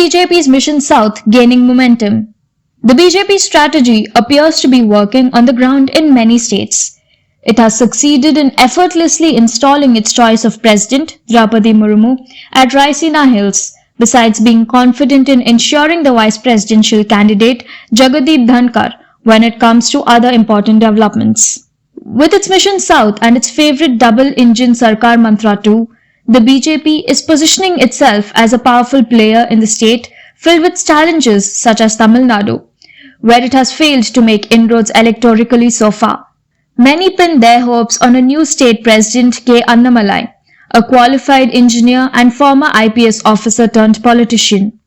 BJP's Mission South gaining momentum. The BJP strategy appears to be working on the ground in many states. It has succeeded in effortlessly installing its choice of president, Draupadi Murmu, at Raisina Hills, besides being confident in ensuring the vice presidential candidate, Jagdeep Dhankar, when it comes to other important developments. With its Mission South and its favorite double-engine Sarkar mantra too, the BJP is positioning itself as a powerful player in the state filled with challenges such as Tamil Nadu, where it has failed to make inroads electorally so far. Many pin their hopes on a new state president K. Annamalai, a qualified engineer and former IPS officer turned politician.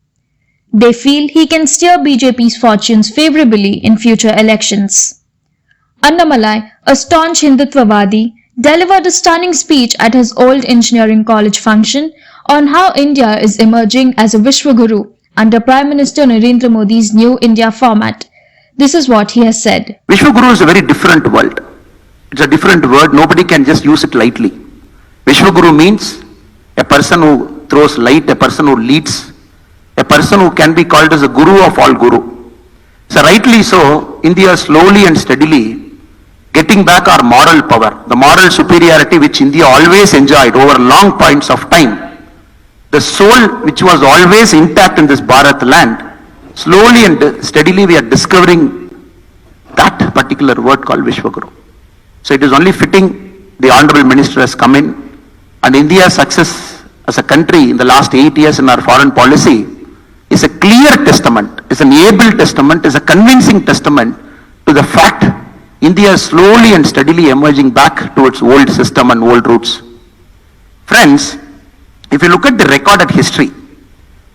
They feel he can steer BJP's fortunes favorably in future elections. Annamalai, a staunch Hindutvavadi, delivered a stunning speech at his old engineering college function on how India is emerging as a Vishwaguru under Prime Minister Narendra Modi's New India format. This is what he has said. Vishwaguru is a very different world. It's a different word. Nobody can just use it lightly. Vishwaguru means a person who throws light, a person who leads, a person who can be called as a guru of all guru. So rightly so, India slowly and steadily getting back our moral power, the moral superiority which India always enjoyed over long points of time. The soul which was always intact in this Bharat land, slowly and steadily we are discovering that particular word called Vishwaguru. So it is only fitting the Honorable Minister has come in, and India's success as a country in the last 8 years in our foreign policy is a clear testament, is an able testament, is a convincing testament to the fact India is slowly and steadily emerging back to its old system and old roots. Friends, if you look at the recorded history,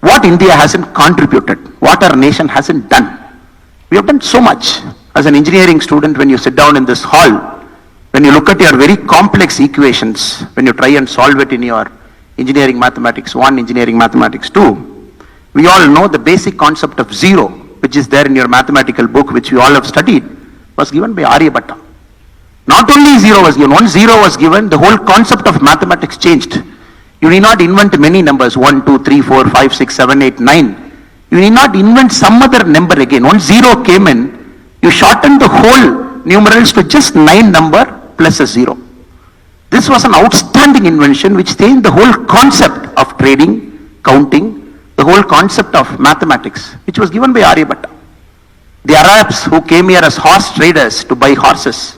what India hasn't contributed, what our nation hasn't done. We have done so much. As an engineering student, when you sit down in this hall, when you look at your very complex equations, when you try and solve it in your engineering mathematics 1, engineering mathematics 2, we all know the basic concept of zero, which is there in your mathematical book, which we all have studied, was given by Aryabhatta. Not only zero was given, once zero was given, the whole concept of mathematics changed. You need not invent many numbers, 1, 2, 3, 4, 5, 6, 7, 8, 9. You need not invent some other number again. Once zero came in, you shortened the whole numerals to just 9 number plus a zero. This was an outstanding invention which changed the whole concept of trading, counting, the whole concept of mathematics, which was given by Aryabhatta. The Arabs who came here as horse traders to buy horses,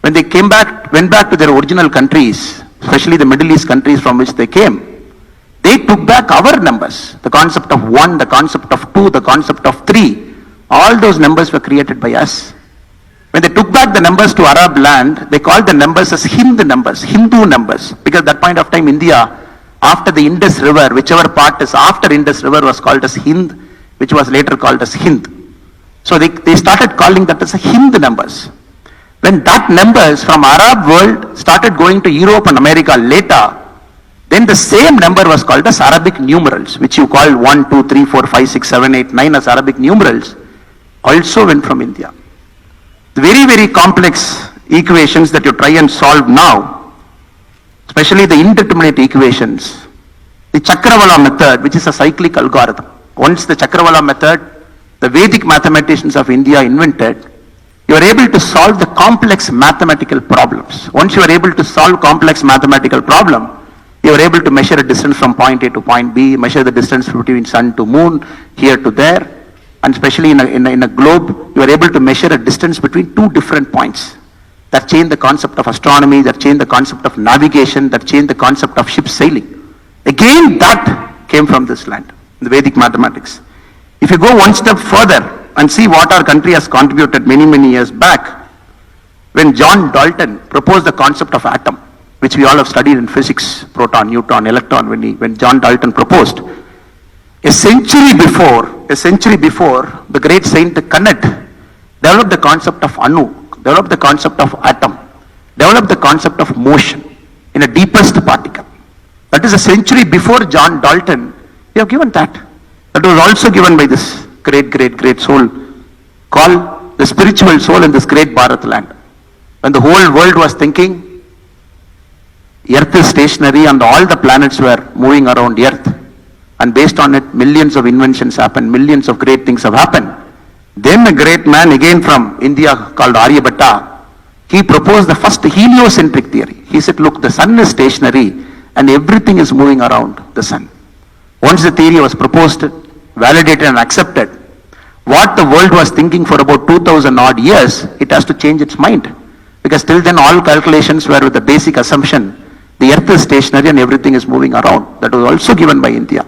when they went back to their original countries, especially the Middle East countries from which they came, they took back our numbers. The concept of 1, the concept of 2, the concept of 3, all those numbers were created by us. When they took back the numbers to Arab land, they called the numbers as Hindu numbers, because at that point of time India, after the Indus River, whichever part is after Indus River was called as Hind, which was later called as Hind. So they started calling that as Hindu numbers. When that numbers from Arab world started going to Europe and America later, then the same number was called as Arabic numerals, which you call 1, 2, 3, 4, 5, 6, 7, 8, 9 as Arabic numerals, also went from India. The very, very complex equations that you try and solve now, especially the indeterminate equations, the Chakravala method, which is a cyclic algorithm. Once the Chakravala method, the Vedic mathematicians of India invented, you are able to solve the complex mathematical problems. Once you are able to solve complex mathematical problem, you are able to measure a distance from point A to point B, measure the distance between sun to moon, here to there, and especially in a globe, you are able to measure a distance between two different points. That change the concept of astronomy, that change the concept of navigation, that change the concept of ship sailing. Again, that came from this land, the Vedic mathematics. If you go one step further and see what our country has contributed many, many years back, when John Dalton proposed the concept of atom, which we all have studied in physics, proton, neutron, electron, when John Dalton proposed, a century before, the great Saint Kannad developed the concept of Anu, developed the concept of atom, developed the concept of motion in a deepest particle. That is a century before John Dalton. We have given that. That was also given by this great soul called the spiritual soul in this great Bharat land. When the whole world was thinking Earth is stationary and all the planets were moving around Earth, And based on it, millions of inventions happened, millions of great things have happened. Then a great man again from India called Aryabhatta, he proposed the first heliocentric theory. He said, look, the sun is stationary and everything is moving around the sun. Once the theory was proposed, validated and accepted, what the world was thinking for about 2000 odd years, it has to change its mind. Because till then all calculations were with the basic assumption, the earth is stationary and everything is moving around. That was also given by India.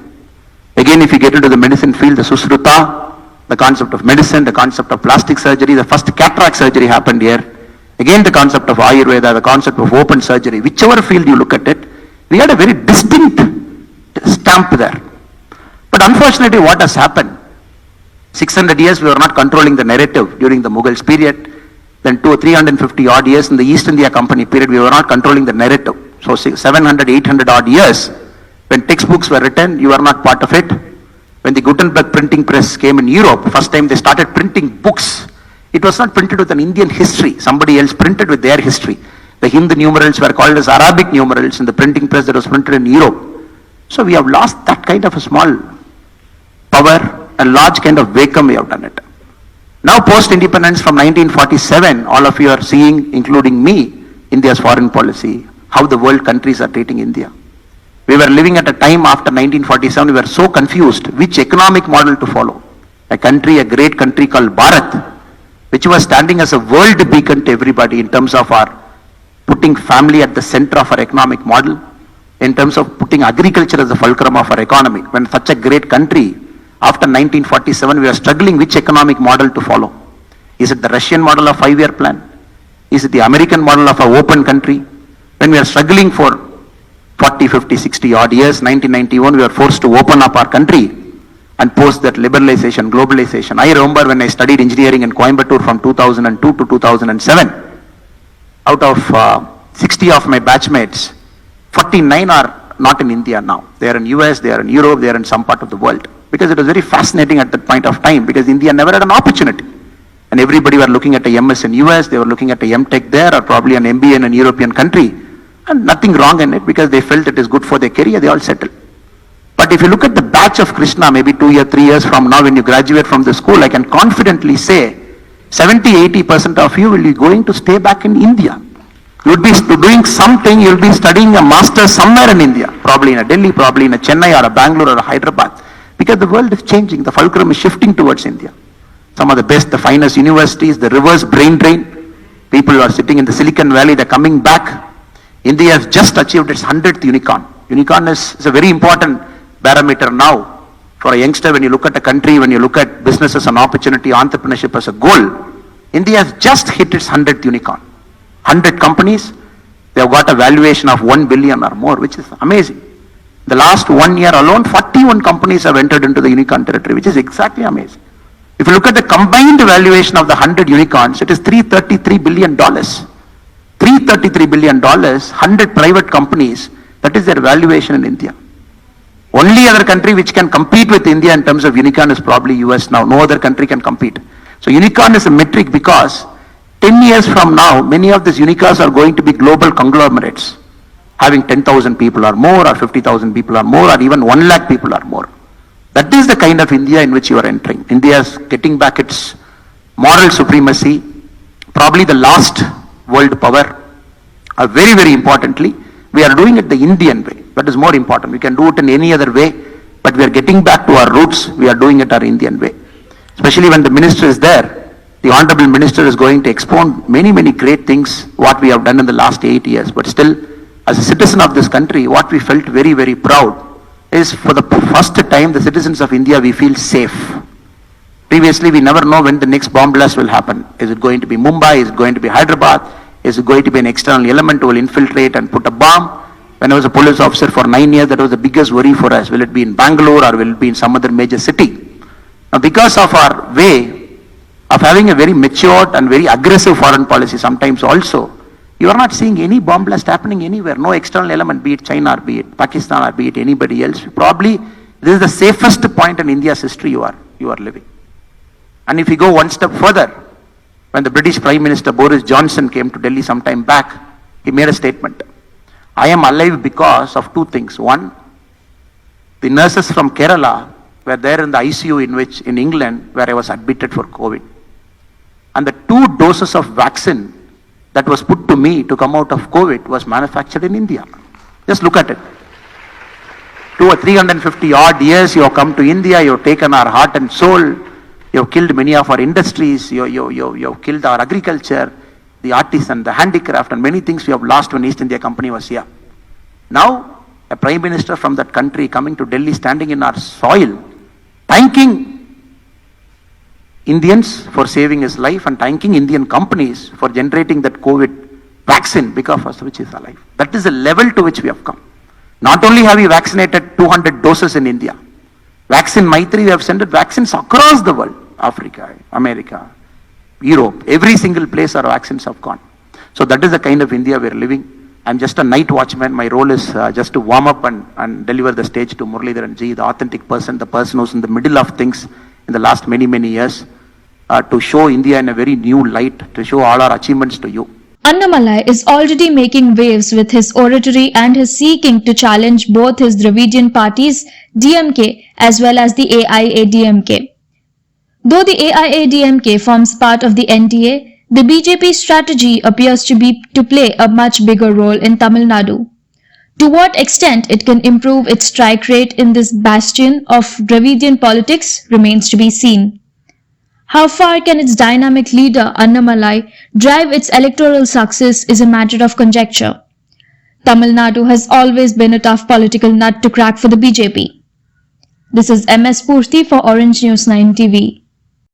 Again, if you get into the medicine field, the Susruta, the concept of medicine, the concept of plastic surgery, the first cataract surgery happened here. Again, the concept of Ayurveda, the concept of open surgery, whichever field you look at it, we had a very distinct stamp there. But unfortunately, what has happened? 600 years we were not controlling the narrative during the Mughals period. Then 200 or 350 odd years in the East India Company period, we were not controlling the narrative. So 700, 800 odd years, when textbooks were written, you were not part of it. When the Gutenberg printing press came in Europe, first time they started printing books. It was not printed with an Indian history. Somebody else printed with their history. The Hindu numerals were called as Arabic numerals in the printing press that was printed in Europe. So we have lost that kind of a small power and large kind of vacuum we have done it. Now post-independence from 1947, all of you are seeing, including me, India's foreign policy, how the world countries are treating India. We were living at a time after 1947, we were so confused which economic model to follow. A country, a great country called Bharat, which was standing as a world beacon to everybody in terms of our putting family at the center of our economic model, in terms of putting agriculture as the fulcrum of our economy. When such a great country, after 1947, we are struggling which economic model to follow. Is it the Russian model of 5-year plan? Is it the American model of an open country? When we are struggling for 40, 50, 60 odd years, 1991, we were forced to open up our country and post that liberalization, globalization. I remember when I studied engineering in Coimbatore from 2002 to 2007, out of 60 of my batchmates, 49 are not in India now. They are in US, they are in Europe, they are in some part of the world. Because it was very fascinating at that point of time, because India never had an opportunity. And everybody were looking at a MS in US, they were looking at a MTech there, or probably an MBA in an European country. And nothing wrong in it, because they felt it is good for their career, they all settled. But if you look at the batch of Krishna, maybe 2 years, 3 years from now, when you graduate from the school, I can confidently say, 70-80% of you will be going to stay back in India. You would be doing something, you will be studying a master's somewhere in India, probably in a Delhi, probably in a Chennai or a Bangalore or a Hyderabad. Because the world is changing, the fulcrum is shifting towards India. Some of the best, the finest universities, the reverse brain drain. People who are sitting in the Silicon Valley, they're coming back. India has just achieved its 100th unicorn. Unicorn is a very important parameter now for a youngster. When you look at a country, when you look at business as an opportunity, entrepreneurship as a goal, India has just hit its 100th unicorn. 100 companies, they have got a valuation of 1 billion or more, which is amazing. The last 1 year alone, 41 companies have entered into the unicorn territory, which is exactly amazing. If you look at the combined valuation of the 100 unicorns, it is $333 billion. $333 billion, 100 private companies, that is their valuation in India. Only other country which can compete with India in terms of unicorn is probably US now. No other country can compete. So unicorn is a metric because 10 years from now, many of these unicorns are going to be global conglomerates, having 10,000 people or more, or 50,000 people or more, or even 1 lakh people or more. That is the kind of India in which you are entering. India is getting back its moral supremacy, probably the last world power. Very, very importantly, we are doing it the Indian way. That is more important. We can do it in any other way, but we are getting back to our roots. We are doing it our Indian way. Especially when the minister is there, the honorable minister is going to expound many, many great things, what we have done in the last 8 years. But still, as a citizen of this country, what we felt very, very proud is for the first time, the citizens of India, we feel safe. Previously, we never know when the next bomb blast will happen. Is it going to be Mumbai? Is it going to be Hyderabad? Is it going to be an external element who will infiltrate and put a bomb? When I was a police officer for 9 years, that was the biggest worry for us. Will it be in Bangalore or will it be in some other major city? Now, because of our way of having a very matured and very aggressive foreign policy sometimes also, you are not seeing any bomb blast happening anywhere. No external element, be it China or be it Pakistan or be it anybody else. Probably this is the safest point in India's history you are living. And if you go one step further, when the British Prime Minister Boris Johnson came to Delhi some time back, he made a statement. I am alive because of 2 things. One, The nurses from Kerala were there in the ICU in England, where I was admitted for COVID. And the 2 doses of vaccine that was put to me to come out of COVID was manufactured in India. Just look at it. 350 odd years you have come to India, you have taken our heart and soul, you have killed many of our industries, you have killed our agriculture, the artisan, the handicraft, and many things we have lost when East India Company was here. Now, a Prime Minister from that country coming to Delhi, standing in our soil, thanking Indians for saving his life and thanking Indian companies for generating that COVID vaccine because of which is alive. That is the level to which we have come. Not only have we vaccinated 200 doses in India, Vaccine Maitri, we have sent vaccines across the world, Africa, America, Europe, every single place our vaccines have gone. So that is the kind of India we are living. I'm just a night watchman. My role is just to warm up and deliver the stage to Muralidharan Ji, the authentic person, the person who's in the middle of things in the last many, many years, to show India in a very new light, to show all our achievements to you. Annamalai is already making waves with his oratory and his seeking to challenge both his Dravidian parties, DMK, as well as the AIADMK. Though the AIADMK forms part of the NDA, the BJP strategy appears to be to play a much bigger role in Tamil Nadu. To what extent it can improve its strike rate in this bastion of Dravidian politics remains to be seen. How far can its dynamic leader Annamalai drive its electoral success is a matter of conjecture. Tamil Nadu has always been a tough political nut to crack for the BJP. This is MS Purthy for Orange News 9 TV.